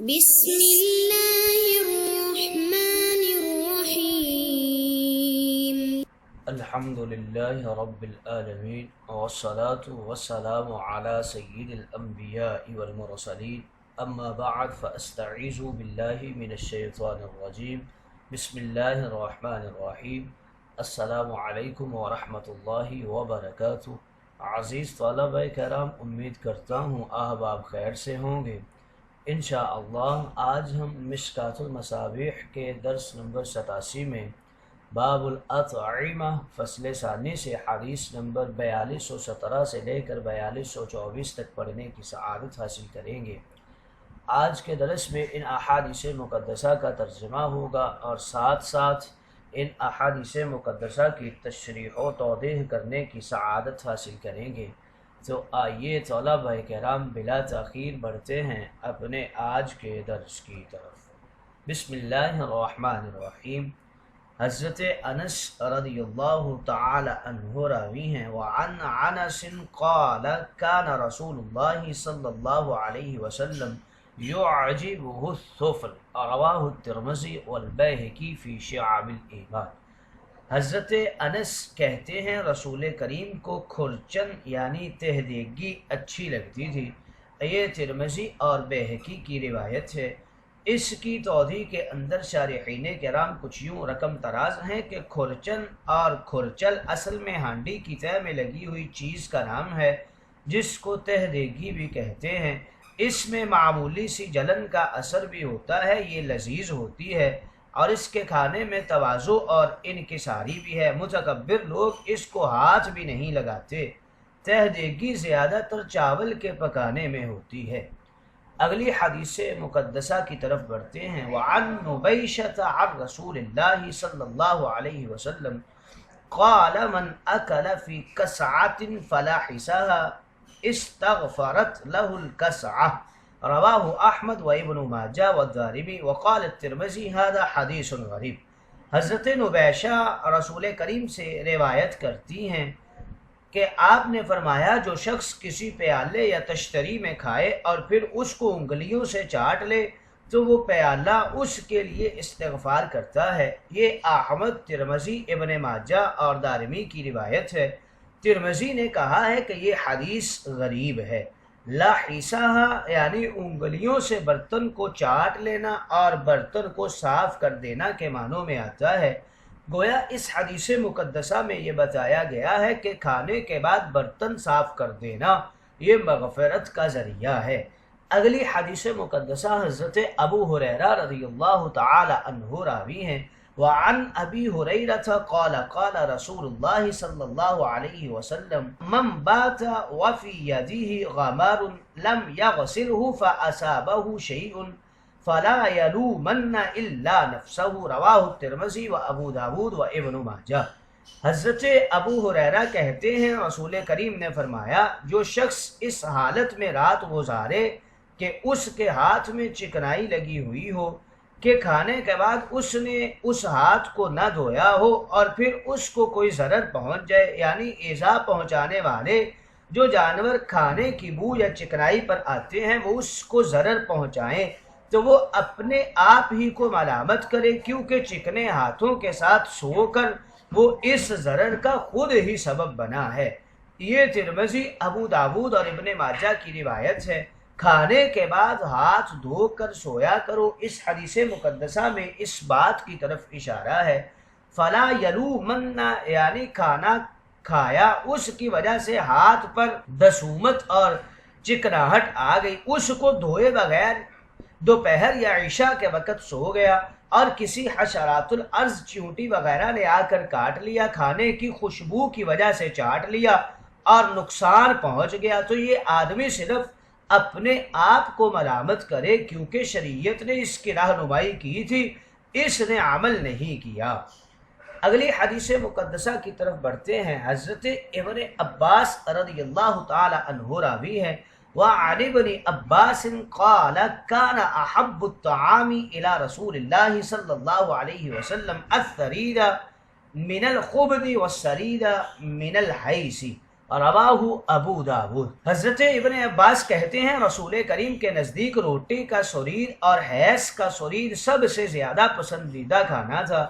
بسم الله الرحمن الرحيم. الحمد لله رب العالمين والصلاة والسلام على سيد الأنبياء والمرسلين أما بعد فأستعيذ بالله من الشيطان الرجيم بسم الله الرحمن الرحيم السلام علیکم ورحمۃ اللہ وبرکاتہ۔ عزیز طلبہ کرام، امید کرتا ہوں احباب خیر سے ہوں گے۔ انشاءاللہ آج ہم مشکوٰۃ المصابیح کے درس نمبر 87 میں باب الاطعمہ فصل ثانی سے حدیث نمبر 4217 سے لے کر 4224 تک پڑھنے کی سعادت حاصل کریں گے۔ آج کے درس میں ان احادیث مقدسہ کا ترجمہ ہوگا اور ساتھ ساتھ ان احادیث مقدسہ کی تشریح و توضیح کرنے کی سعادت حاصل کریں گے۔ تو آئیے طلبہ کرام بلا تاخیر بڑھتے ہیں اپنے آج کے درس کی طرف۔ بسم اللہ الرحمن الرحیم۔ حضرت انس رضی اللہ تعالی عنہ راوی ہیں، وعن انس قال كان رسول اللہ صلی اللہ علیہ وسلم يعجبه الثفل، رواہ الترمذی والبیہقی فی شعب الایمان۔ حضرت انس کہتے ہیں رسول کریم کو کھرچن یعنی تہ دیگی اچھی لگتی تھی۔ یہ ترمذی اور بیہقی کی روایت ہے۔ اس کی توضیح کے اندر شارحین کرام کچھ یوں رقم تراز ہیں کہ کھرچن اور کھرچل اصل میں ہانڈی کی تہ میں لگی ہوئی چیز کا نام ہے جس کو تہ دیگی بھی کہتے ہیں۔ اس میں معمولی سی جلن کا اثر بھی ہوتا ہے، یہ لذیذ ہوتی ہے اور اس کے کھانے میں تواضع اور انکساری بھی ہے۔ متکبر لوگ اس کو ہاتھ بھی نہیں لگاتے۔ تہ دیگی زیادہ تر چاول کے پکانے میں ہوتی ہے۔ اگلی حدیث مقدسہ کی طرف بڑھتے ہیں۔ وعن نبیشۃ عن رسول اللہ صلی اللہ علیہ وسلم قال من اکل فی کسعۃ فلاحسها استغفرت له الکسعۃ، رواہ احمد و ابن ماجہ والدارمی وقال الترمذی هذا حدیث غریب۔ حضرت نبیشہ رسول کریم سے روایت کرتی ہیں کہ آپ نے فرمایا جو شخص کسی پیالے یا تشتری میں کھائے اور پھر اس کو انگلیوں سے چاٹ لے تو وہ پیالہ اس کے لیے استغفار کرتا ہے۔ یہ احمد، ترمذی، ابن ماجہ اور دارمی کی روایت ہے۔ ترمذی نے کہا ہے کہ یہ حدیث غریب ہے۔ لاحسہ یعنی انگلیوں سے برتن کو چاٹ لینا اور برتن کو صاف کر دینا کے معنوں میں آتا ہے۔ گویا اس حدیث مقدسہ میں یہ بتایا گیا ہے کہ کھانے کے بعد برتن صاف کر دینا یہ مغفرت کا ذریعہ ہے۔ اگلی حدیث مقدسہ حضرت ابو ہریرہ رضی اللہ تعالی عنہ راوی ہیں۔ وعن ابی ہریرہ قال قال رسول اللہ صلی اللہ علیہ وسلم من بات وفی یدہ غمار لم یغسلہ فاصابہ شیء فلا یلومن الا نفسہ، رواہ الترمذی و ابو داود و ابن ماجہ۔ حضرت ابو ہریرہ کہتے ہیں رسول کریم نے فرمایا جو شخص اس حالت میں رات گزارے کہ اس کے ہاتھ میں چکنائی لگی ہوئی ہو کہ کھانے کے بعد اس نے اس ہاتھ کو نہ دھویا ہو اور پھر اس کو کوئی ضرر پہنچ جائے، یعنی ایذا پہنچانے والے جو جانور کھانے کی بو یا چکنائی پر آتے ہیں وہ اس کو ضرر پہنچائیں تو وہ اپنے آپ ہی کو ملامت کرے، کیونکہ چکنے ہاتھوں کے ساتھ سو کر وہ اس ضرر کا خود ہی سبب بنا ہے۔ یہ ترمذی، ابو داود اور ابن ماجہ کی روایت ہے۔ کھانے کے بعد ہاتھ دھو کر سویا کرو، اس حدیث مقدسہ میں اس بات کی طرف اشارہ ہے۔ فلا یلومن یعنی کھانا کھایا اس کی وجہ سے ہاتھ پر دسومت اور چکناہٹ آ گئی، اس کو دھوئے بغیر دوپہر یا عشاء کے وقت سو گیا اور کسی حشرات الارض چیونٹی وغیرہ نے آ کر کاٹ لیا، کھانے کی خوشبو کی وجہ سے چاٹ لیا اور نقصان پہنچ گیا، تو یہ آدمی صرف اپنے آپ کو ملامت کرے، کیونکہ شریعت نے اس کی رہنمائی کی تھی، اس نے عمل نہیں کیا۔ اگلی حدیث مقدسہ کی طرف بڑھتے ہیں۔ حضرت ابن عباس رضی اللہ تعالی عنہ راوی ہے۔ وعن ابن عباس قال كان احب الطعام الى رسول اللہ صلی اللہ علیہ وسلم الثرید من الخبز والسرید من الحیث، رواہ ابو داود۔ حضرت ابن عباس کہتے ہیں رسول کریم کے نزدیک روٹی کا سرید اور حیض کا سرید سب سے زیادہ پسندیدہ کھانا تھا۔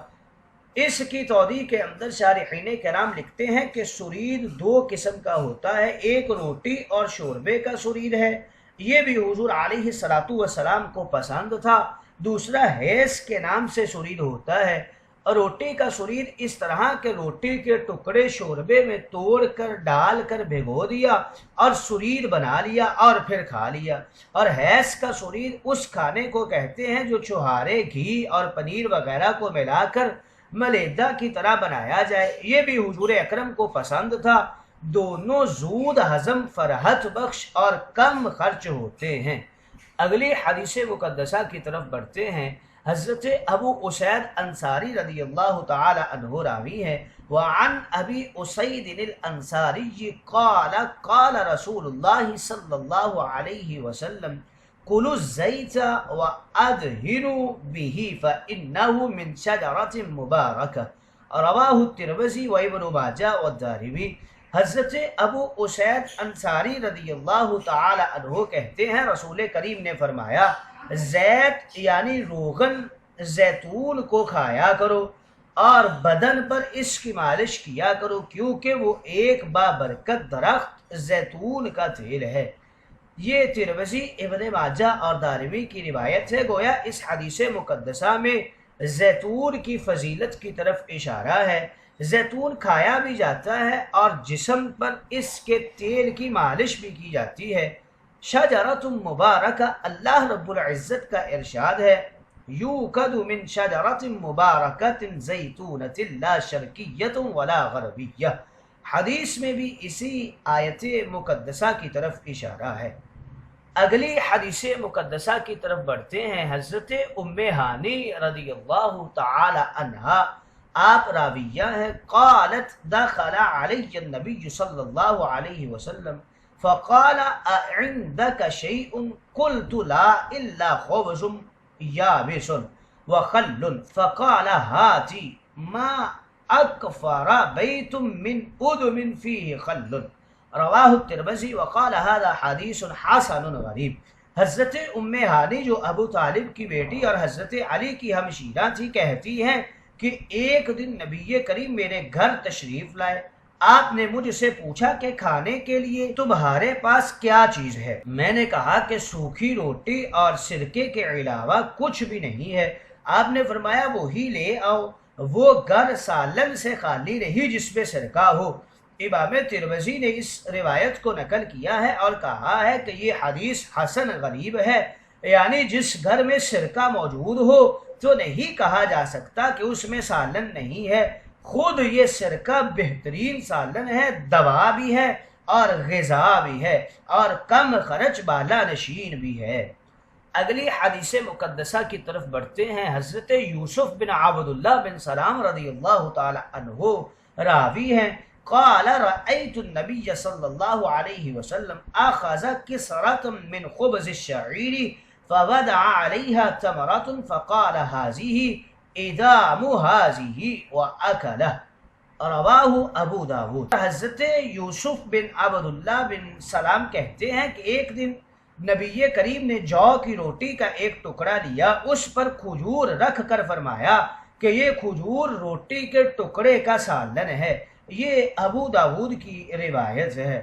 اس کی توضیح کے اندر شارحین کرام لکھتے ہیں کہ سرید دو قسم کا ہوتا ہے، ایک روٹی اور شوربے کا سرید ہے، یہ بھی حضور علیہ الصلوۃ والسلام کو پسند تھا۔ دوسرا حیض کے نام سے سرید ہوتا ہے، اور روٹی کا سرید اس طرح کہ روٹی کے ٹکڑے شوربے میں توڑ کر ڈال کر بھگو دیا اور سرید بنا لیا اور پھر کھا لیا۔ اور حیض کا سرید اس کھانے کو کہتے ہیں جو چھہارے، گھی اور پنیر وغیرہ کو ملا کر ملیدہ کی طرح بنایا جائے، یہ بھی حضور اکرم کو پسند تھا۔ دونوں زود ہضم، فرحت بخش اور کم خرچ ہوتے ہیں۔ اگلی حدیث مقدسہ کی طرف بڑھتے ہیں۔ حضرت ابو اسید انصاری رضی اللہ تعالی عنہ راوی ہے، وعن ابی اسید الانصاری قال قال رسول اللہ صلی اللہ علیہ وسلم کلوا الزیت وادہنوا بہ فانہ من شجرۃ مبارکہ، رواہ الترمذی وابن ماجہ والدارمی۔ حضرت ابو اسید انصاری رضی اللہ تعالی عنہ کہتے ہیں رسول کریم نے فرمایا زیت یعنی روغن زیتون کو کھایا کرو اور بدن پر اس کی مالش کیا کرو، کیونکہ وہ ایک بابرکت درخت زیتون کا تیل ہے۔ یہ ترمذی، ابن ماجہ اور دارمی کی روایت ہے۔ گویا اس حدیث مقدسہ میں زیتون کی فضیلت کی طرف اشارہ ہے۔ زیتون کھایا بھی جاتا ہے اور جسم پر اس کے تیل کی مالش بھی کی جاتی ہے۔ شجرۃ مبارکہ، اللہ رب العزت کا ارشاد ہے یوقد من شجرۃ مبارکۃ زیتونۃ لا شرقیۃ ولا غربیہ۔ حدیث میں بھی اسی آیت مقدسہ کی طرف اشارہ ہے۔ اگلی حدیث مقدسہ کی طرف بڑھتے ہیں۔ حضرت ام ہانی رضی اللہ تعالی عنہا آپ راویہ ہیں، قالت دخل علی النبی صلی اللہ علیہ وسلم فقال اعندك شيء قلت لا الا خبز يابس وخل فقال هاتي ما اكفر بيت من ادم فيه خل، رواہ الترمذی وقال هذا حدیث حسن غریب۔ حضرت ام ہانی جو ابو طالب کی بیٹی اور حضرت علی کی ہمشیرہ تھی کہتی ہیں کہ ایک دن نبی کریم میرے گھر تشریف لائے، آپ نے مجھ سے پوچھا کہ کھانے کے لیے تمہارے پاس کیا چیز ہے؟ میں نے کہا کہ سوکھی روٹی اور سرکے کے علاوہ کچھ بھی نہیں ہے۔ آپ نے فرمایا وہی لے آؤ، وہ گر سالن سے خالی نہیں جس میں سرکہ ہو۔ امام ترمذی نے اس روایت کو نقل کیا ہے اور کہا ہے کہ یہ حدیث حسن غریب ہے، یعنی جس گھر میں سرکہ موجود ہو تو نہیں کہا جا سکتا کہ اس میں سالن نہیں ہے۔ خود یہ سرکہ بہترین سالن ہے، دوا بھی ہے اور غذا بھی ہے اور کم خرچ بالا نشین بھی ہے۔ اگلی حدیث مقدسہ کی طرف بڑھتے ہیں۔ حضرت یوسف بن عبداللہ بن سلام رضی اللہ تعالی عنہ راوی ہیں، قال رأيت النبي صلى الله عليه وسلم أخذ كسرة من خبز الشعير فوضع عليها تمرة فقال هذه إدام هذه وأكله، رواہ ابو داود۔ حضرت یوسف بن عبداللہ بن سلام کہتے ہیں کہ ایک دن نبی کریم نے جو کی روٹی کا ایک ٹکڑا لیا، اس پر کھجور رکھ کر فرمایا کہ یہ کھجور روٹی کے ٹکڑے کا سالن ہے۔ یہ ابو داود کی روایت ہے۔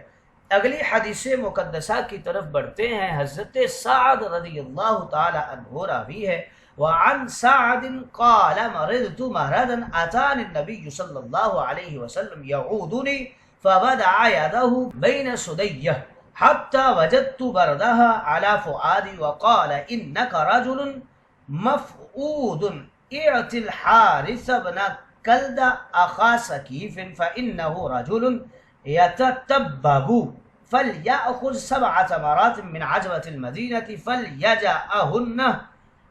اگلی حدیث مقدسہ کی طرف بڑھتے ہیں۔ حضرت سعد رضی اللہ تعالی عنہ راوی ہے، وعن سعد قال مرضت مرضا اتاني النبي صلى الله عليه وسلم يعودني فوضع يده بين ثديه حتى وجدت بردها على فؤادي وقال انك رجل مفقود اعط الحارث بن كلد اخا سكيف فانه رجل يتتبب فليأخذ 7 تمرات من عجوة المدينة فليجأهن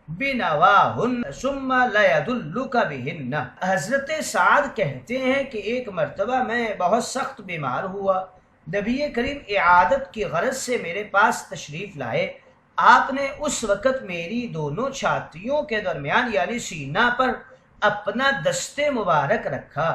بنواہن ثم لیدلک بہن۔ حضرت سعد کہتے ہیں کہ ایک مرتبہ میں بہت سخت بیمار ہوا، نبی کریم اعادت کی غرض سے میرے پاس تشریف لائے۔ آپ نے اس وقت میری دونوں چھاتیوں کے درمیان یعنی سینہ پر اپنا دست مبارک رکھا،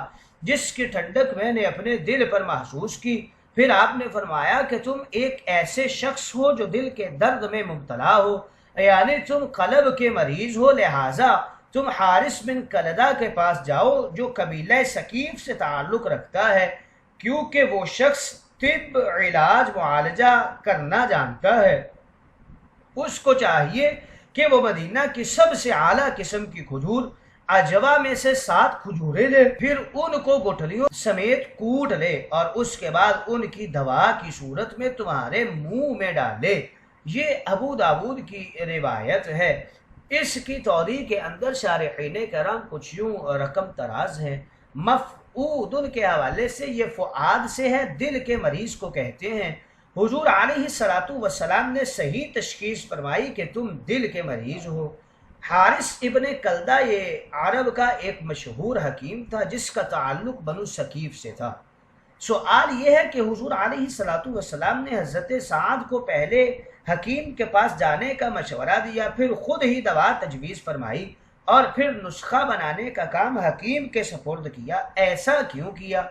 جس کی ٹھنڈک میں نے اپنے دل پر محسوس کی۔ پھر آپ نے فرمایا کہ تم ایک ایسے شخص ہو جو دل کے درد میں مبتلا ہو، یعنی تم قلب کے مریض ہو، لہٰذا تم حارث بن کلدہ کے پاس جاؤ جو قبیلہ ثقیف سے تعلق رکھتا ہے، کیونکہ وہ شخص طب، علاج، معالجہ کرنا جانتا ہے۔ اس کو چاہیے کہ وہ مدینہ کی سب سے اعلیٰ قسم کی کھجور عجوا میں سے 7 کھجوریں لے، پھر ان کو گٹھلیوں سمیت کوٹ لے اور اس کے بعد ان کی دوا کی صورت میں تمہارے منہ میں ڈالے۔ یہ ابو داود کی روایت ہے۔ اس کی توضیح کے اندر شارحین کرام کچھ یوں رقم تراز ہیں۔ مفعود کے حوالے سے یہ فؤاد سے ہے، دل کے مریض کو کہتے ہیں۔ حضور علیہ السلام نے صحیح تشخیص فرمائی کہ تم دل کے مریض ہو۔ حارث ابن کلدہ یہ عرب کا ایک مشہور حکیم تھا جس کا تعلق بنو ثقیف سے تھا۔ سوال یہ ہے کہ حضور علیہ السلام نے حضرت سعد کو پہلے حکیم کے پاس جانے کا مشورہ دیا، پھر خود ہی دوا تجویز فرمائی اور پھر نسخہ بنانے کا کام حکیم کے سپرد کیا، ایسا کیوں کیا؟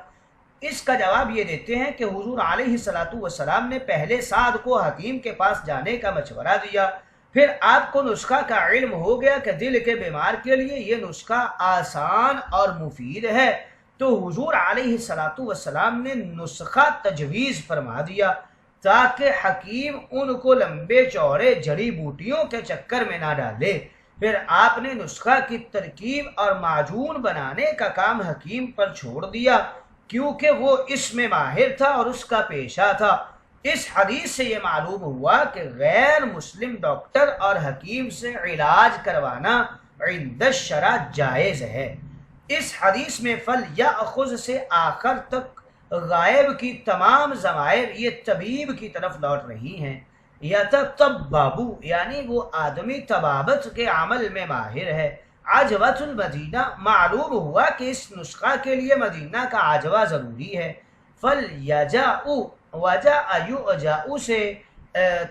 اس کا جواب یہ دیتے ہیں کہ حضور علیہ السلام نے پہلے سعد کو حکیم کے پاس جانے کا مشورہ دیا، پھر آپ کو نسخہ کا علم ہو گیا کہ دل کے بیمار کے لیے یہ نسخہ آسان اور مفید ہے، تو حضور علیہ السلام نے نسخہ تجویز فرما دیا تاکہ حکیم ان کو لمبے چوڑے جڑی بوٹیوں کے چکر میں نہ ڈالے۔ پھر آپ نے نسخہ کی ترکیب اور معجون بنانے کا کام حکیم پر چھوڑ دیا کیونکہ وہ اس میں ماہر تھا اور اس کا پیشہ تھا۔ اس حدیث سے یہ معلوم ہوا کہ غیر مسلم ڈاکٹر اور حکیم سے علاج کروانا عند الشرع جائز ہے۔ اس حدیث میں فلیأخذ سے آخر تک غائب کی تمام ضمائر یہ طبیب کی طرف لوٹ رہی ہیں۔ یتطبب یعنی وہ آدمی طبابت کے عمل میں ماہر ہے۔ عجوۃ المدینہ معلوم ہوا کہ اس نسخہ کے لیے مدینہ کا عجوہ ضروری ہے۔ فلیجاء وجاء یؤجاء سے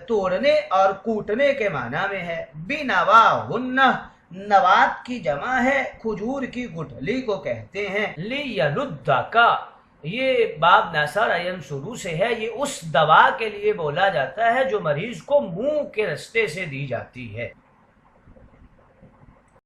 توڑنے اور کوٹنے کے معنی میں ہے۔ بنواہن نوات کی جمع ہے، کھجور کی گٹھلی کو کہتے ہیں۔ لیندکا یہ باب ناصر عین شروع سے ہے، یہ اس دوا کے لیے بولا جاتا ہے جو مریض کو منہ کے رستے سے دی جاتی ہے۔